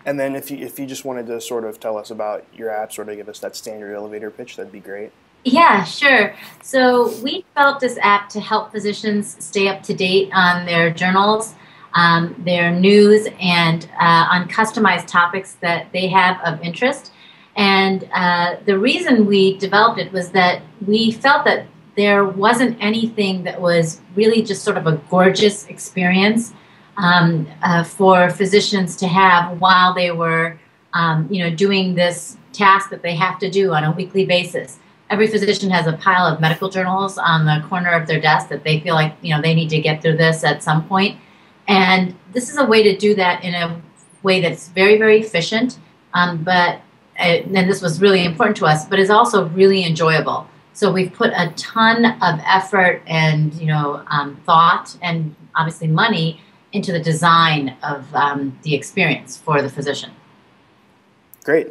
And then if you just wanted to sort of tell us about your app, sort of give us that standard elevator pitch, that'd be great. Yeah, sure. So we developed this app to help physicians stay up to date on their journals, their news, and on customized topics that they have of interest. And the reason we developed it was that we felt that there wasn't anything that was really just sort of a gorgeous experience for physicians to have while they were, doing this task that they have to do on a weekly basis. Every physician has a pile of medical journals on the corner of their desk that they feel like, they need to get through this at some point. And this is a way to do that in a way that's very, very efficient, and this was really important to us, but is also really enjoyable. So we've put a ton of effort and, thought and obviously money into the design of the experience for the physician. Great.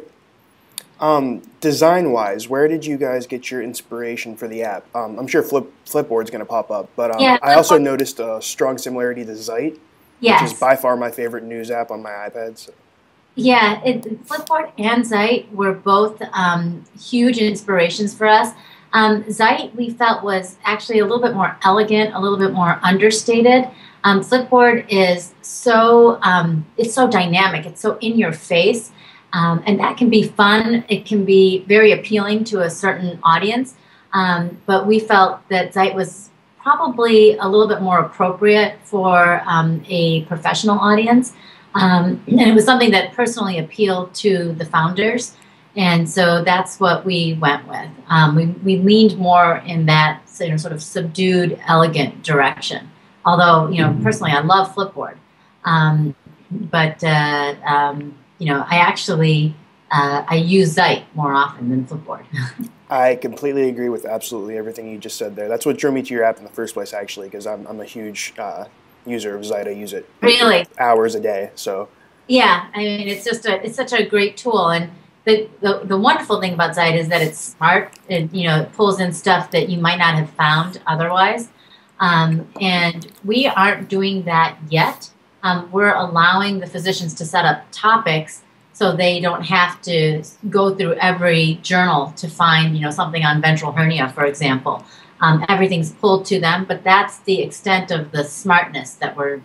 Design-wise, where did you guys get your inspiration for the app? I'm sure Flipboard's going to pop up, but Yeah, I also noticed a strong similarity to Zeit, which is yes. by far my favorite news app on my iPad. So. Yeah, Flipboard and Zeit were both huge inspirations for us. Zeit we felt was actually a little bit more elegant, a little bit more understated. Flipboard is it's so dynamic, it's so in your face, and that can be fun. It can be very appealing to a certain audience, but we felt that Zeit was probably a little bit more appropriate for a professional audience. And it was something that personally appealed to the founders. And so that's what we went with. We leaned more in that sort of subdued, elegant direction. Although, personally, I love Flipboard. I use Zeit more often than Flipboard. I completely agree with absolutely everything you just said there. That's what drew me to your app in the first place, actually, because I'm a huge user of Zeit. I use it Really? hours a day. So Yeah, I mean, it's such a great tool, and the wonderful thing about Zeit is that it's smart. It pulls in stuff that you might not have found otherwise, and we aren't doing that yet. We're allowing the physicians to set up topics so they don't have to go through every journal to find something on ventral hernia, for example. Everything's pulled to them, but that's the extent of the smartness that we're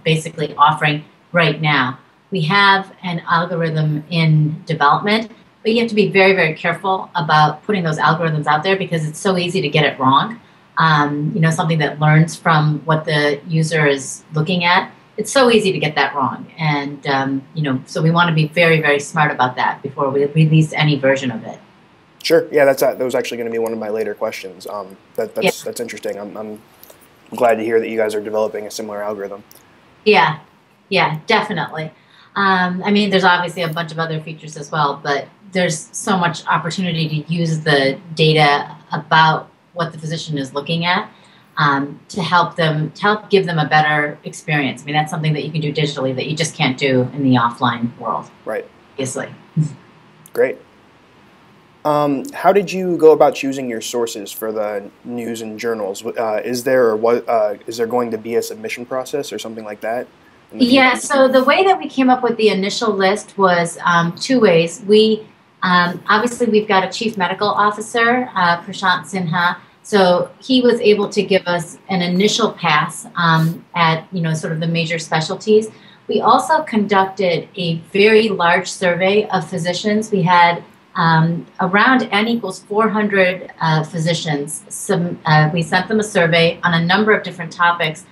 basically offering right now. We have an algorithm in development, but you have to be very, very careful about putting those algorithms out there because it's so easy to get it wrong. Something that learns from what the user is looking at. It's so easy to get that wrong. And, so we want to be very, very smart about that before we release any version of it. sure, yeah, that was actually going to be one of my later questions. That's interesting. I'm glad to hear that you guys are developing a similar algorithm. Yeah, definitely. There's obviously a bunch of other features as well, but there's so much opportunity to use the data about what the physician is looking at to help give them a better experience. I mean, that's something that you can do digitally that you just can't do in the offline world. Right. Obviously. Great. How did you go about choosing your sources for the news and journals? Is there going to be a submission process or something like that? Yeah, so the way that we came up with the initial list was two ways. Obviously we've got a chief medical officer, Prashant Sinha, so he was able to give us an initial pass at sort of the major specialties. We also conducted a very large survey of physicians. We had around N equals 400 physicians. We sent them a survey on a number of different topics.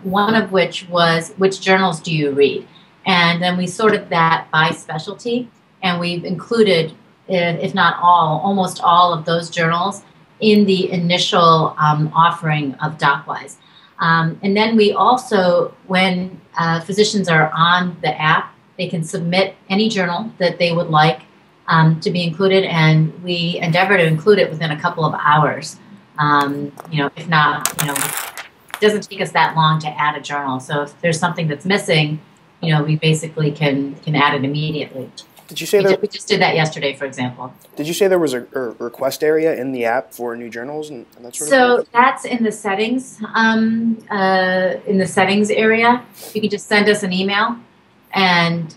One of which was, which journals do you read? And then we sorted that by specialty, and we've included, if not all, almost all of those journals in the initial offering of docwise. And then we also, when physicians are on the app, they can submit any journal that they would like to be included, and we endeavor to include it within a couple of hours. If not, it doesn't take us that long to add a journal. So if there's something that's missing, we basically can add it immediately. Did you say we just did that yesterday, for example. Did you say there was a request area in the app for new journals and that sort of thing? So that's in the settings. In the settings area, you can just send us an email, and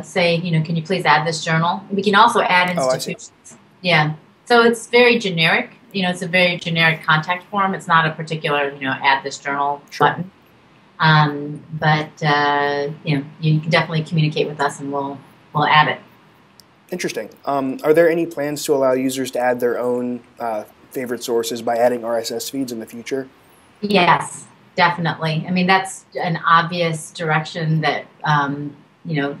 say, can you please add this journal? We can also add Oh, I see. institutions. Yeah. So it's very generic. It's a very generic contact form. It's not a particular, add this journal Sure. button. But you can definitely communicate with us, and we'll add it. Interesting. Are there any plans to allow users to add their own favorite sources by adding RSS feeds in the future? Yes, definitely. I mean, that's an obvious direction that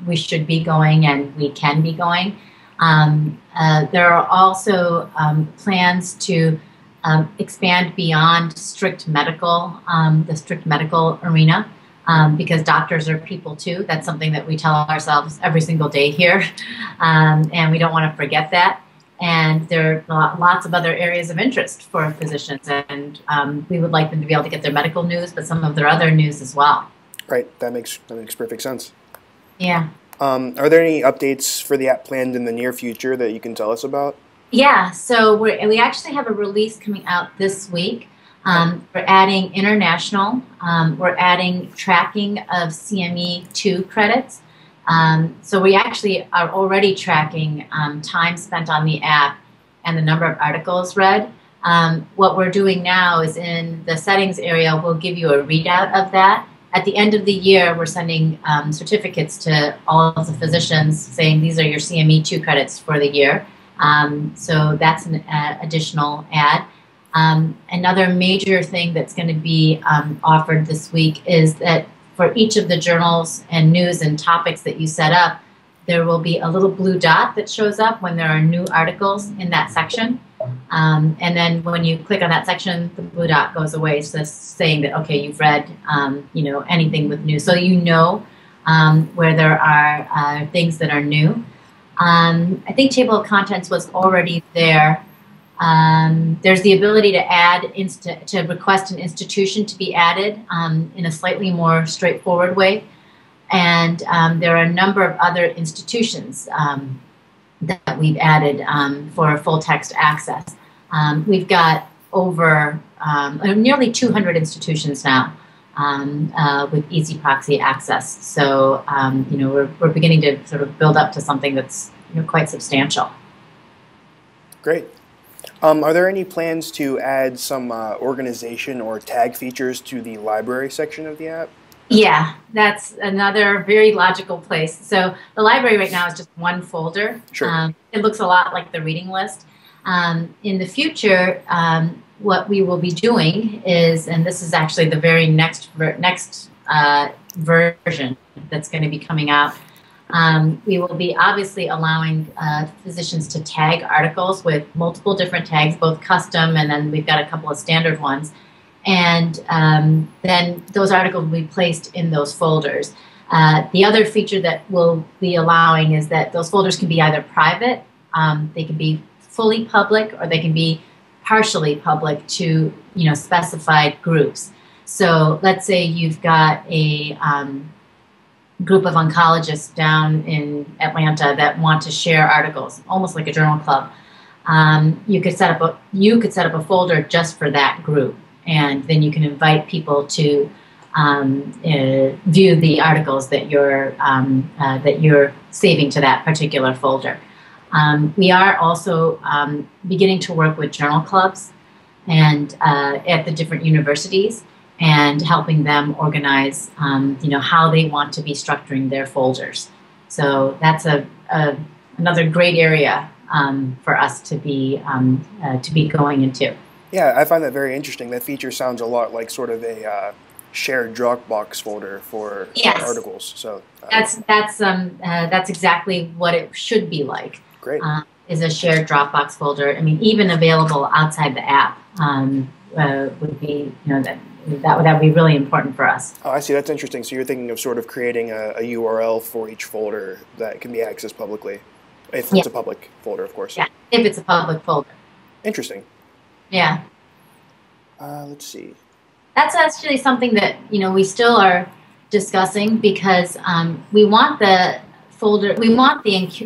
we should be going, and we can be going. There are also plans to expand beyond strict medical, the strict medical arena, because doctors are people too. That's something that we tell ourselves every single day here, and we don't want to forget that. And there are lots of other areas of interest for physicians, and we would like them to be able to get their medical news, but some of their other news as well. Right, that makes perfect sense. Yeah. Are there any updates for the app planned in the near future that you can tell us about? Yeah, so we actually have a release coming out this week. We're adding international. We're adding tracking of CME2 credits. So we actually are already tracking time spent on the app and the number of articles read. What we're doing now is in the settings area, we'll give you a readout of that. At the end of the year, we're sending certificates to all of the physicians saying these are your CME2 credits for the year. So that's an additional add. Another major thing that's going to be offered this week is that for each of the journals and news and topics that you set up, there will be a little blue dot that shows up when there are new articles in that section. And then when you click on that section, the blue dot goes away, so saying that, okay, you've read anything with news. So where there are things that are new. I think table of contents was already there. There's the ability to request an institution to be added in a slightly more straightforward way. And there are a number of other institutions that we've added for full text access. We've got over nearly 200 institutions now with easy proxy access. So we're beginning to sort of build up to something that's quite substantial. Great. Are there any plans to add some organization or tag features to the library section of the app? Yeah, that's another very logical place. So the library right now is just one folder. Sure. It looks a lot like the reading list. In the future, what we will be doing is, and this is actually the very next version that's going to be coming out, we will be obviously allowing physicians to tag articles with multiple different tags, both custom, and then we've got a couple of standard ones. And then those articles will be placed in those folders. The other feature that we'll be allowing is that those folders can be either private, they can be fully public, or they can be partially public to specified groups. So let's say you've got a group of oncologists down in Atlanta that want to share articles, almost like a journal club. You could set up a folder just for that group, and then you can invite people to view the articles that you're saving to that particular folder. We are also beginning to work with journal clubs and at the different universities, and helping them organize, how they want to be structuring their folders. So that's another great area for us to be going into. Yeah, I find that very interesting. That feature sounds a lot like sort of a shared Dropbox folder for articles. So that's exactly what it should be like. Great. Is a shared Dropbox folder. I mean, even available outside the app would be, that would be really important for us. Oh, I see. That's interesting. So you're thinking of sort of creating a URL for each folder that can be accessed publicly, if it's a public folder, of course. Yeah, if it's a public folder. Interesting. Yeah. Let's see. That's actually something that we still are discussing, because we want the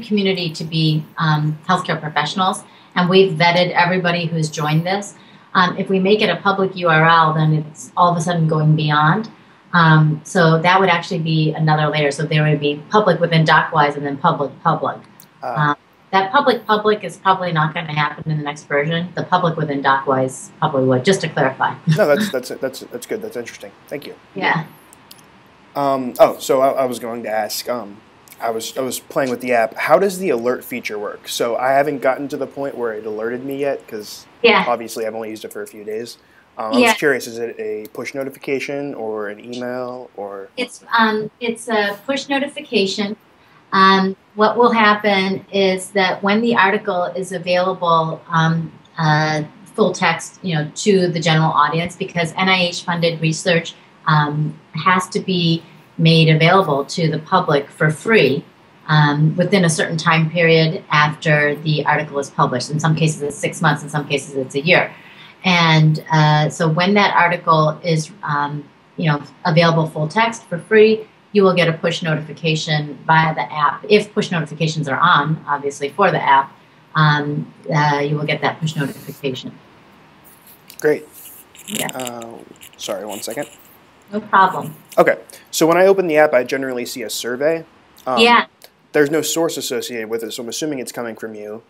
community to be healthcare professionals, and we've vetted everybody who's joined this. If we make it a public URL, then it's all of a sudden going beyond. So that would actually be another layer. So there would be public within docwise and then public public. Uh, Um, that public public is probably not going to happen in the next version. The public within docwise probably would, just to clarify. no, that's good. That's interesting. Thank you. Yeah. Oh, so I was going to ask. I was playing with the app. How does the alert feature work? So I haven't gotten to the point where it alerted me yet because Yeah. obviously I've only used it for a few days. I was Yeah. curious, is it a push notification or an email or? It's a push notification. What will happen is that when the article is available, full text, to the general audience, because NIH-funded research has to be made available to the public for free within a certain time period after the article is published. In some cases, it's 6 months. In some cases, it's a year. And so when that article is, available full text for free, you will get a push notification via the app. If push notifications are on, obviously, for the app, you will get that push notification. Great. Yeah. Sorry, one second. No problem. Okay, so when I open the app, I generally see a survey. Yeah. There's no source associated with it, so I'm assuming it's coming from you.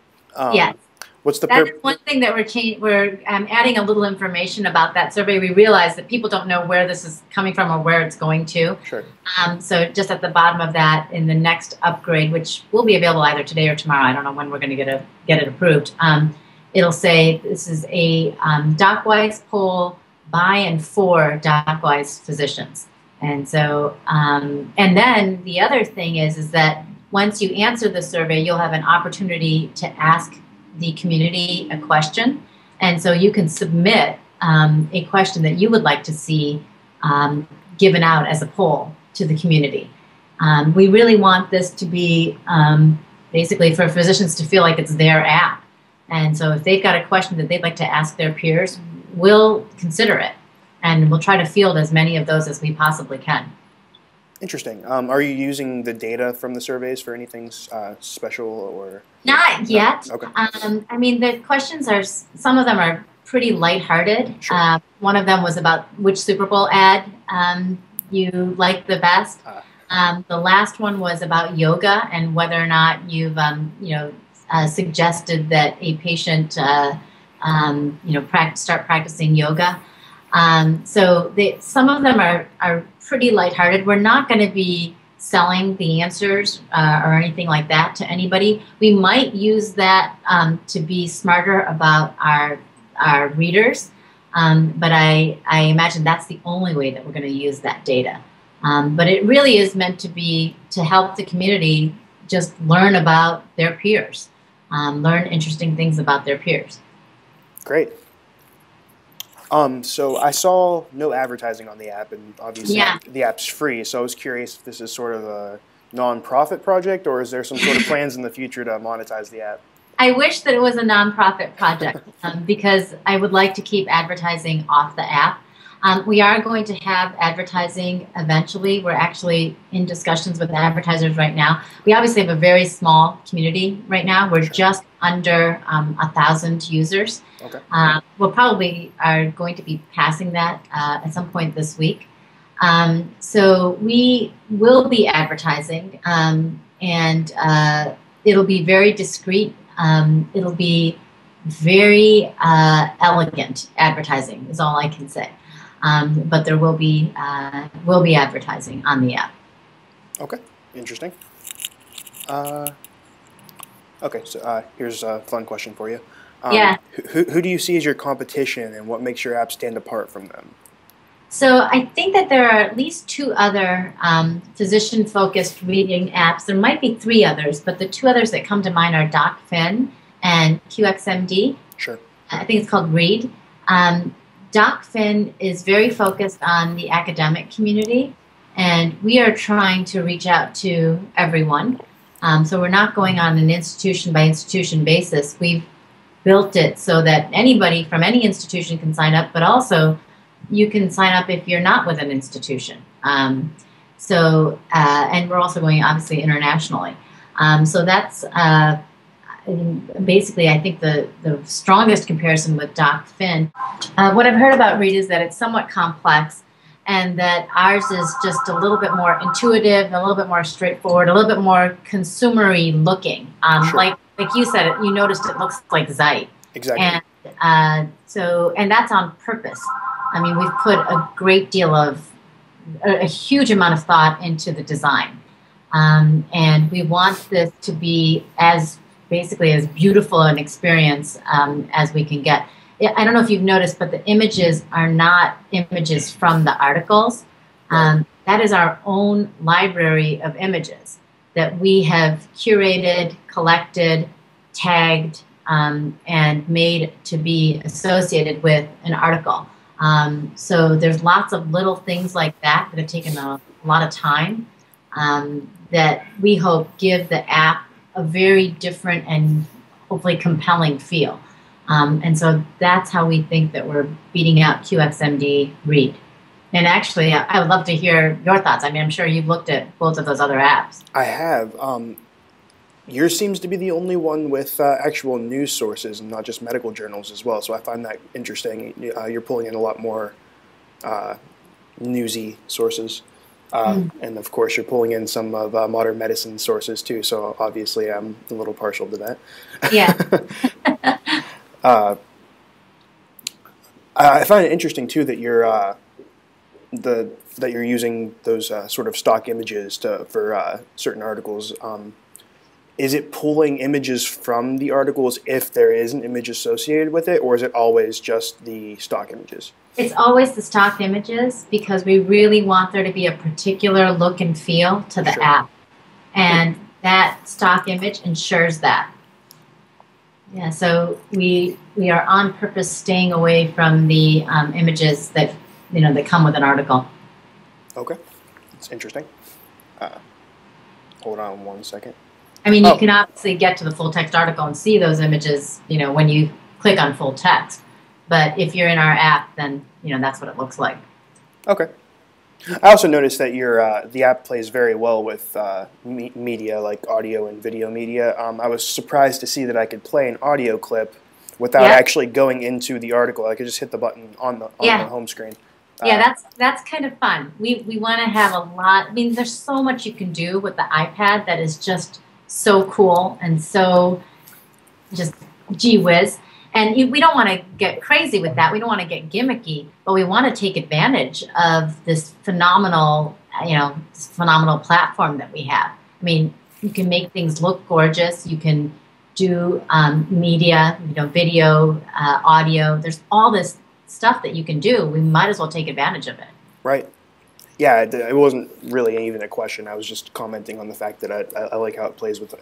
Yes. What's the That's one thing that we're adding a little information about that survey. We realize that people don't know where this is coming from or where it's going to. Sure. So just at the bottom of that, in the next upgrade, which will be available either today or tomorrow, I don't know when we're going to get it approved. It'll say this is a docwise poll by and for docwise physicians. And so, and then the other thing is that once you answer the survey, you'll have an opportunity to ask the community a question. And so you can submit a question that you would like to see given out as a poll to the community. We really want this to be basically for physicians to feel like it's their app. And so if they've got a question that they'd like to ask their peers, we'll consider it. And we'll try to field as many of those as we possibly can. Interesting. Are you using the data from the surveys for anything special or? Not yet. No? Okay. I mean, the questions some of them are pretty lighthearted. Sure. One of them was about which Super Bowl ad you like the best. The last one was about yoga and whether or not you've, suggested that a patient, start practicing yoga. So some of them are pretty lighthearted. We're not going to be selling the answers or anything like that to anybody. We might use that to be smarter about our readers, but I imagine that's the only way that we're going to use that data. But it really is meant to help the community just learn about their peers, learn interesting things about their peers. Great. So I saw no advertising on the app, and obviously the app's free. So I was curious if this is sort of a non-profit project, or is there some sort of plans in the future to monetize the app? I wish that it was a non-profit project because I would like to keep advertising off the app. We are going to have advertising eventually. We're actually in discussions with advertisers right now. We obviously have a very small community right now. We're just under 1,000 users. Okay. We'll probably are going to be passing that at some point this week. So we will be advertising, and it'll be very discreet. It'll be very elegant advertising is all I can say. But there will be advertising on the app. Okay, interesting. Okay, so here's a fun question for you. Who do you see as your competition, and what makes your app stand apart from them? So I think that there are at least two other physician-focused reading apps. There might be three others, but the two others that come to mind are DocFin and QXMD. Sure. I think it's called Read. DocFin is very focused on the academic community, and we are trying to reach out to everyone. So we're not going on an institution-by-institution basis. We've built it so that anybody from any institution can sign up, but also you can sign up if you're not with an institution. And we're also going, obviously, internationally. So that's basically, I think, the strongest comparison with DocFin. What I've heard about Read is that it's somewhat complex, and that ours is just a little bit more intuitive, a little bit more straightforward, a little bit more consumery looking. Sure. Like you said, you noticed it looks like Zeit. Exactly. And that's on purpose. I mean, we've put a great deal of, a huge amount of thought into the design. And we want this to be as basically as beautiful an experience as we can get. I don't know if you've noticed, but the images are not images from the articles. That is our own library of images that we have curated, collected, tagged, and made to be associated with an article. So there's lots of little things like that that have taken a lot of time that we hope give the app a very different and hopefully compelling feel. And so that's how we think that we're beating out QXMD Read. And actually, I would love to hear your thoughts. I mean, I'm sure you've looked at both of those other apps. I have. Yours seems to be the only one with actual news sources and not just medical journals as well. So I find that interesting. You're pulling in a lot more newsy sources. And of course, you're pulling in some of modern medicine sources too. So obviously, I'm a little partial to that. Yeah. I find it interesting too that you're using those sort of stock images for certain articles. Is it pulling images from the articles if there is an image associated with it, or is it always just the stock images? It's always the stock images because we really want there to be a particular look and feel to the app. And that stock image ensures that. Yeah, so we are on purpose staying away from the images that that come with an article. Okay, that's interesting. Hold on one second. I mean, you can obviously get to the full text article and see those images, when you click on full text. But if you're in our app, then that's what it looks like. Okay. I also noticed that the app plays very well with media like audio and video media. I was surprised to see that I could play an audio clip without actually going into the article. I could just hit the button on the home screen. Yeah, that's kind of fun. We want to have a lot. I mean, there's so much you can do with the iPad that is just so cool and so just gee whiz. And we don't want to get crazy with that. We don't want to get gimmicky, but we want to take advantage of this phenomenal, platform that we have. I mean, you can make things look gorgeous. You can do media, video, audio. There's all this stuff that you can do. We might as well take advantage of it. Right. Yeah, it wasn't really even a question. I was just commenting on the fact that I like how it plays with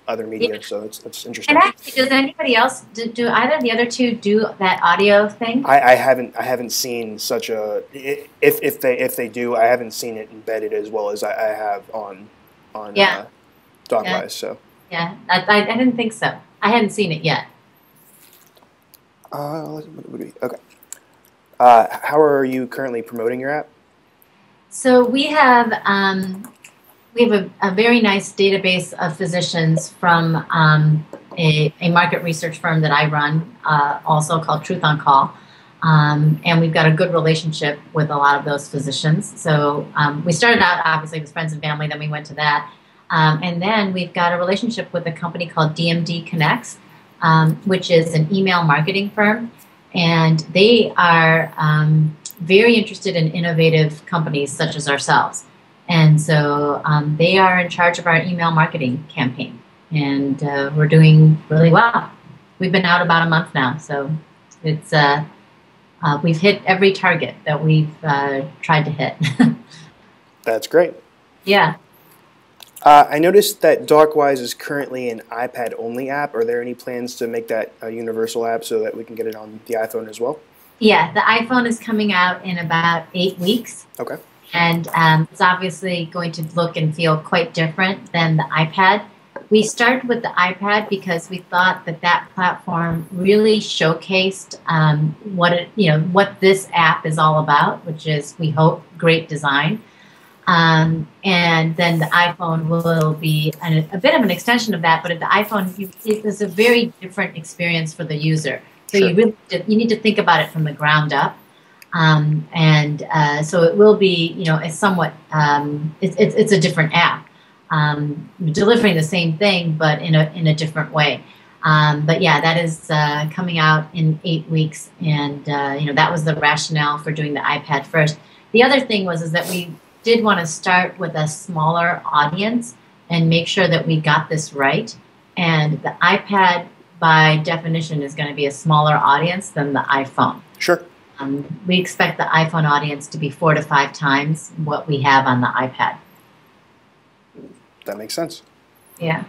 other media, so it's interesting. And actually, does anybody else do either of the other two do that audio thing? I haven't seen such a if they do, I haven't seen it embedded as well as I have on docwise. So I didn't think so. I hadn't seen it yet. Okay. How are you currently promoting your app? So we have a very nice database of physicians from a market research firm that I run, also called Truth on Call. And we've got a good relationship with a lot of those physicians. So we started out, obviously, with friends and family, then we went to that. And then we've got a relationship with a company called DMD Connects, which is an email marketing firm. And they are very interested in innovative companies such as ourselves. And so they are in charge of our email marketing campaign. And we're doing really well. We've been out about a month now. So it's we've hit every target that we've tried to hit. That's great. Yeah. I noticed that docwise is currently an iPad-only app. Are there any plans to make that a universal app so that we can get it on the iPhone as well? Yeah, the iPhone is coming out in about 8 weeks. Okay. And it's obviously going to look and feel quite different than the iPad. We started with the iPad because we thought that platform really showcased what this app is all about, which is, we hope, great design. And then the iPhone will be a bit of an extension of that, but at the iPhone, it is a very different experience for the user. So you need to think about it from the ground up. So it will be, a somewhat, it's a different app, delivering the same thing, but in a different way. But yeah, that is coming out in 8 weeks, and that was the rationale for doing the iPad first. The other thing is that we did want to start with a smaller audience and make sure that we got this right. And the iPad, by definition, is going to be a smaller audience than the iPhone. Sure. We expect the iPhone audience to be 4 to 5 times what we have on the iPad. That makes sense. Yeah.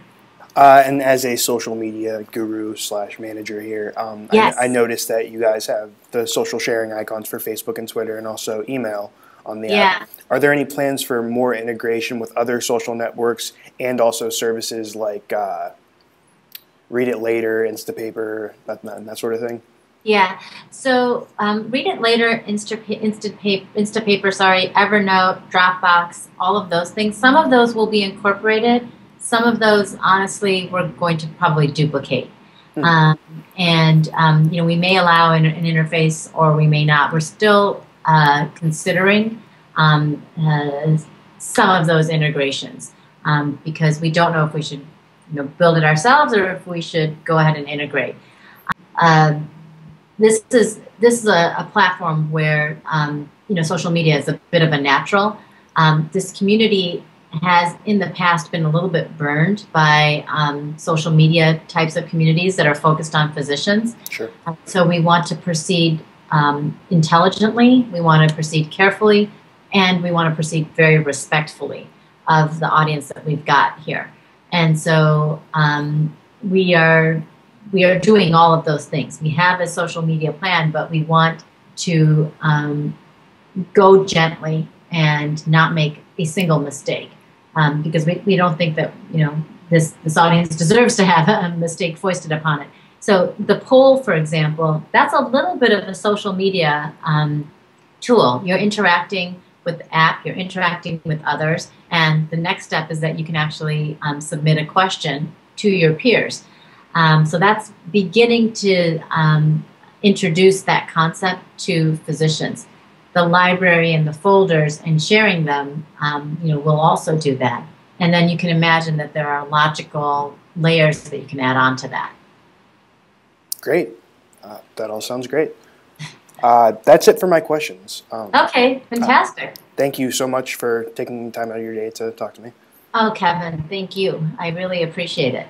And as a social media guru / manager here, yes. I noticed that you guys have the social sharing icons for Facebook and Twitter and also email on the app. Are there any plans for more integration with other social networks and also services like Read It Later, Instapaper, that sort of thing? Yeah, so Read It Later, Instapaper, Evernote, Dropbox, all of those things. Some of those will be incorporated. Some of those, honestly, we're going to probably duplicate. We may allow an interface or we may not. We're still considering some of those integrations because we don't know if we should build it ourselves or if we should go ahead and integrate. This is a platform where social media is a bit of a natural. This community has in the past been a little bit burned by social media types of communities that are focused on physicians. Sure. So we want to proceed intelligently, we want to proceed carefully, and we want to proceed very respectfully of the audience that we've got here. And so we are doing all of those things. We have a social media plan, but we want to go gently and not make a single mistake because we don't think that this audience deserves to have a mistake foisted upon it. So the poll, for example, that's a little bit of a social media tool. You're interacting with the app, you're interacting with others, and the next step is that you can actually submit a question to your peers. So that's beginning to introduce that concept to physicians. The library and the folders and sharing them, will also do that. And then you can imagine that there are logical layers that you can add on to that. Great. That all sounds great. That's it for my questions. Okay, fantastic. Thank you so much for taking time out of your day to talk to me. Oh, Kevin, thank you. I really appreciate it.